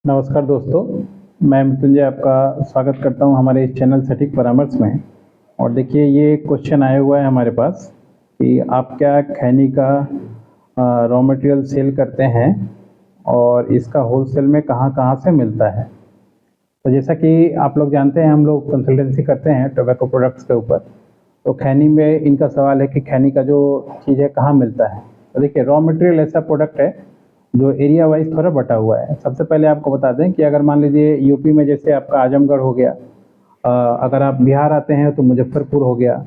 नमस्कार दोस्तों, मैं मृत्युंजय आपका स्वागत करता हूं हमारे इस चैनल सटीक परामर्श में। और देखिए ये क्वेश्चन आया हुआ है हमारे पास कि आप क्या खैनी का रॉ मटेरियल सेल करते हैं और इसका होलसेल में कहाँ-कहाँ से मिलता है? तो जैसा कि आप लोग जानते हैं हम लोग कंसल्टेंसी करते हैं टोबैको प्रोडक्ट्स के ऊपर। तो खैनी में इनका सवाल है कि खैनी का जो चीज़ है कहाँ मिलता है? तो देखिए रॉ मटेरियल ऐसा प्रोडक्ट है जो एरिया वाइज थोड़ा बटा हुआ है। सबसे पहले आपको बता दें कि अगर मान लीजिए यूपी में जैसे आपका आजमगढ़ हो गया, अगर आप बिहार आते हैं तो मुजफ्फरपुर हो गया,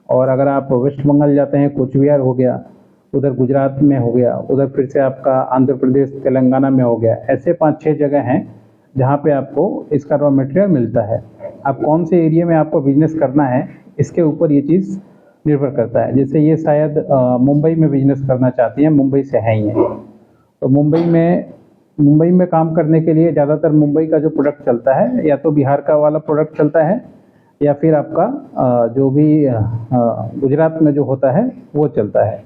और अगर आप वेस्ट बंगाल जाते हैं कूच बिहार हो गया, उधर गुजरात में हो गया, उधर फिर से आपका आंध्र प्रदेश तेलंगाना में हो गया। ऐसे 5-6 जगह हैं जहाँ पे आपको इसका रॉ मटेरियल मिलता है। आप कौन से एरिया में आपको बिजनेस करना है इसके ऊपर ये चीज़ निर्भर करता है। जैसे ये शायद मुंबई में बिजनेस करना चाहती हैं, मुंबई से हैं ये। तो मुंबई में काम करने के लिए ज़्यादातर मुंबई का जो प्रोडक्ट चलता है या तो बिहार का वाला प्रोडक्ट चलता है, या फिर आपका जो भी गुजरात में जो होता है वो चलता है।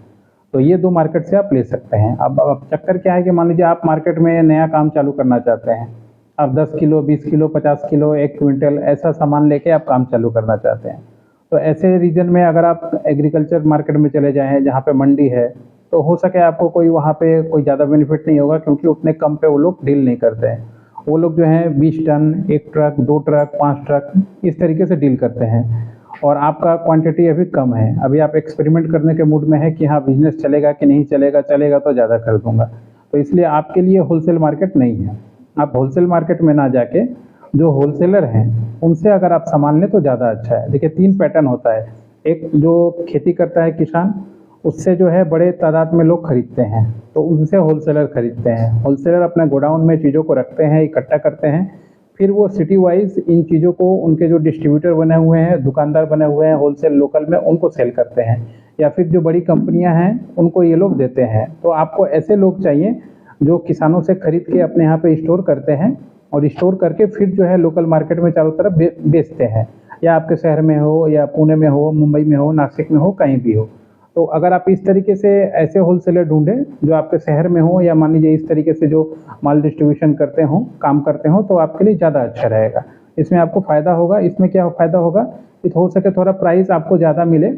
तो ये 2 मार्केट से आप ले सकते हैं। अब चक्कर क्या है कि मान लीजिए आप मार्केट में नया काम चालू करना चाहते हैं। आप 10 किलो, 20 किलो, 50 किलो, 1 क्विंटल ऐसा सामान लेके आप काम चालू करना चाहते हैं। तो ऐसे रीजन में अगर आप एग्रीकल्चर मार्केट में चले जाएँ जहाँ पे मंडी है, तो हो सके आपको कोई वहाँ पे कोई ज़्यादा बेनिफिट नहीं होगा, क्योंकि उतने कम पे वो लोग डील नहीं करते हैं। वो लोग जो हैं 20 टन, 1 ट्रक, 2 ट्रक, 5 ट्रक इस तरीके से डील करते हैं। और आपका क्वांटिटी अभी कम है, अभी आप एक्सपेरिमेंट करने के मूड में है कि हाँ बिजनेस चलेगा कि नहीं चलेगा, चलेगा तो ज़्यादा कर दूंगा। तो इसलिए आपके लिए होलसेल मार्केट नहीं है। आप होलसेल मार्केट में ना जाके जो होलसेलर हैं उनसे अगर आप सामान लें तो ज़्यादा अच्छा है। देखिए 3 पैटर्न होता है। एक जो खेती करता है किसान, उससे जो है बड़े तादाद में लोग खरीदते हैं, तो उनसे होलसेलर खरीदते हैं। होलसेलर अपने गोडाउन में चीज़ों को रखते हैं, इकट्ठा करते हैं, फिर वो सिटी वाइज इन चीज़ों को उनके जो डिस्ट्रीब्यूटर बने हुए हैं, दुकानदार बने हुए हैं होलसेल लोकल में, उनको सेल करते हैं, या फिर जो बड़ी कंपनियां हैं उनको ये लोग देते हैं। तो आपको ऐसे लोग चाहिए जो किसानों से खरीद के अपने यहाँ पे स्टोर करते हैं, और स्टोर करके फिर जो है लोकल मार्केट में चारों तरफ बेचते हैं, या आपके शहर में हो, या पुणे में हो, मुंबई में हो, नासिक में हो, कहीं भी हो। तो अगर आप इस तरीके से ऐसे होलसेलर ढूंढें जो आपके शहर में हो, या मान लीजिए इस तरीके से जो माल डिस्ट्रीब्यूशन करते हो, काम करते हो, तो आपके लिए ज़्यादा अच्छा रहेगा। इसमें आपको फ़ायदा होगा। इसमें क्या फ़ायदा होगा कि हो सके थोड़ा प्राइस आपको ज़्यादा मिले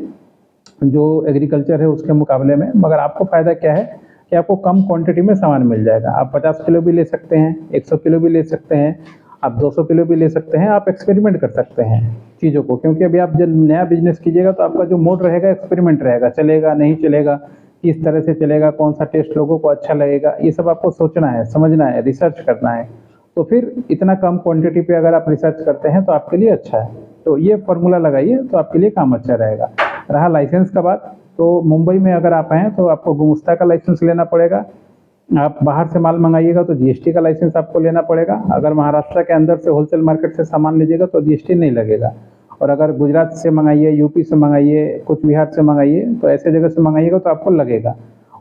जो एग्रीकल्चर है उसके मुकाबले में, मगर आपको फ़ायदा क्या है कि आपको कम क्वांटिटी में सामान मिल जाएगा। आप 50 किलो भी ले सकते हैं, 100 किलो भी ले सकते हैं, आप 200 किलो भी ले सकते हैं। आप एक्सपेरिमेंट कर सकते हैं चीज़ों को, क्योंकि अभी आप जब नया बिजनेस कीजिएगा तो आपका जो मोड रहेगा एक्सपेरिमेंट रहेगा, चलेगा नहीं चलेगा, किस तरह से चलेगा, कौन सा टेस्ट लोगों को अच्छा लगेगा, ये सब आपको सोचना है, समझना है, रिसर्च करना है। तो फिर इतना कम क्वांटिटी पे अगर आप रिसर्च करते हैं तो आपके लिए अच्छा है। तो ये फार्मूला लगाइए तो आपके लिए काम अच्छा रहेगा। रहा लाइसेंस का बात, तो मुंबई में अगर आप आएँ तो आपको गुमस्ता का लाइसेंस लेना पड़ेगा। आप बाहर से माल मंगाइएगा तो जीएसटी का लाइसेंस आपको लेना पड़ेगा। अगर महाराष्ट्र के अंदर से होलसेल मार्केट से सामान लीजिएगा तो जीएसटी नहीं लगेगा। और अगर गुजरात से मंगाइए, यूपी से मंगाइए, कुछ बिहार से मंगाइए, तो ऐसे जगह से मंगाइएगा तो आपको लगेगा,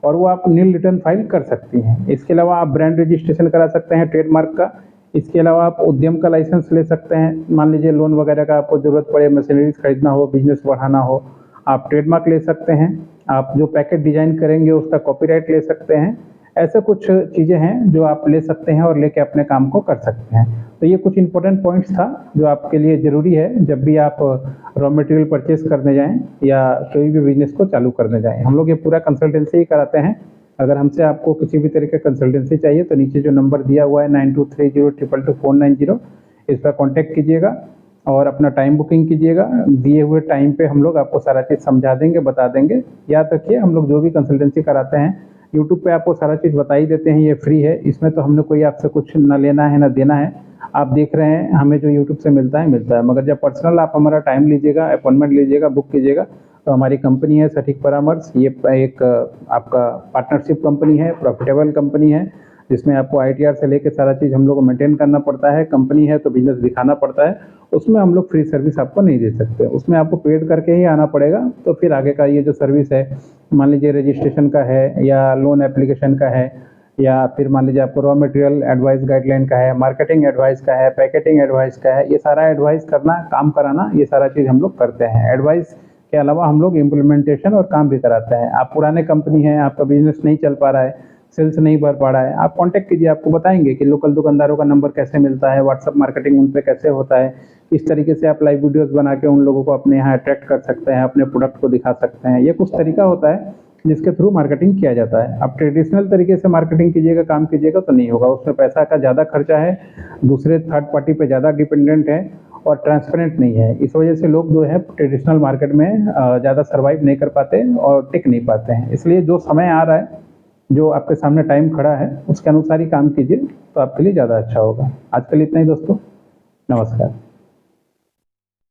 और वो आप नील रिटर्न फाइल कर सकती हैं। इसके अलावा आप ब्रांड रजिस्ट्रेशन करा सकते हैं ट्रेडमार्क का। इसके अलावा आप उद्यम का लाइसेंस ले सकते हैं। मान लीजिए लोन वगैरह का आपको ज़रूरत पड़े, मशीनरीज खरीदना हो, बिजनेस बढ़ाना हो, आप ट्रेडमार्क ले सकते हैं। आप जो पैकेट डिजाइन करेंगे उसका कॉपीराइट ले सकते हैं। ऐसे कुछ चीज़ें हैं जो आप ले सकते हैं और लेके अपने काम को कर सकते हैं। तो ये कुछ इंपॉर्टेंट पॉइंट्स था जो आपके लिए ज़रूरी है जब भी आप रॉ मटेरियल परचेज करने जाएं या कोई भी बिजनेस को चालू करने जाएं। हम लोग ये पूरा कंसल्टेंसी ही कराते हैं। अगर हमसे आपको किसी भी तरह का कंसल्टेंसी चाहिए तो नीचे जो नंबर दिया हुआ है 9230222490, इस पर कॉन्टैक्ट कीजिएगा और अपना टाइम बुकिंग कीजिएगा। दिए हुए टाइम पे हम लोग आपको सारा चीज़ समझा देंगे, बता देंगे। याद रखिए हम लोग जो भी कंसल्टेंसी कराते हैं यूट्यूब पे आपको सारा चीज़ बता ही देते हैं, ये फ्री है। इसमें तो हमने कोई आपसे कुछ ना लेना है ना देना है। आप देख रहे हैं हमें जो यूट्यूब से मिलता है, मगर जब पर्सनल आप हमारा टाइम लीजिएगा, अपॉइंटमेंट लीजिएगा, बुक कीजिएगा, तो हमारी कंपनी है सटीक परामर्श। ये एक आपका पार्टनरशिप कंपनी है, प्रॉफिटेबल कंपनी है, जिसमें आपको आईटीआर से लेके सारा चीज़ हम लोग को मेंटेन करना पड़ता है। कंपनी है तो बिजनेस दिखाना पड़ता है। उसमें हम लोग फ्री सर्विस आपको नहीं दे सकते, उसमें आपको पेड करके ही आना पड़ेगा। तो फिर आगे का ये जो सर्विस है, मान लीजिए रजिस्ट्रेशन का है, या लोन एप्लीकेशन का है, या फिर मान लीजिए आपको रॉ मटेरियल एडवाइस गाइडलाइन का है, मार्केटिंग एडवाइस का है, पैकेटिंग एडवाइस का है, ये सारा एडवाइस करना, काम कराना, ये सारा चीज़ हम लोग करते हैं। एडवाइस के अलावा हम लोग इम्प्लीमेंटेशन और काम भी कराते हैं। आप पुराने कंपनी हैं, आपका बिजनेस नहीं चल पा रहा है, सेल्स नहीं बढ़ पा रहा है, आप कांटेक्ट कीजिए, आपको बताएंगे कि लोकल दुकानदारों का नंबर कैसे मिलता है, व्हाट्सएप मार्केटिंग उन पे कैसे होता है, किस तरीके से आप लाइव वीडियोस बना के उन लोगों को अपने यहाँ अट्रैक्ट कर सकते हैं, अपने प्रोडक्ट को दिखा सकते हैं। ये कुछ तरीका होता है जिसके थ्रू मार्केटिंग किया जाता है। आप ट्रेडिशनल तरीके से मार्केटिंग कीजिएगा, काम कीजिएगा तो नहीं होगा, उसमें पैसा का ज़्यादा खर्चा है, दूसरे थर्ड पार्टी पे ज़्यादा डिपेंडेंट है और ट्रांसपेरेंट नहीं है। इस वजह से लोग जो है ट्रेडिशनल मार्केट में ज़्यादा सर्वाइव नहीं कर पाते और टिक नहीं पाते हैं। इसलिए जो समय आ रहा है, जो आपके सामने टाइम खड़ा है, उसके अनुसार ही काम कीजिए तो आपके लिए ज़्यादा अच्छा होगा। आज के लिए इतना ही दोस्तों, नमस्कार।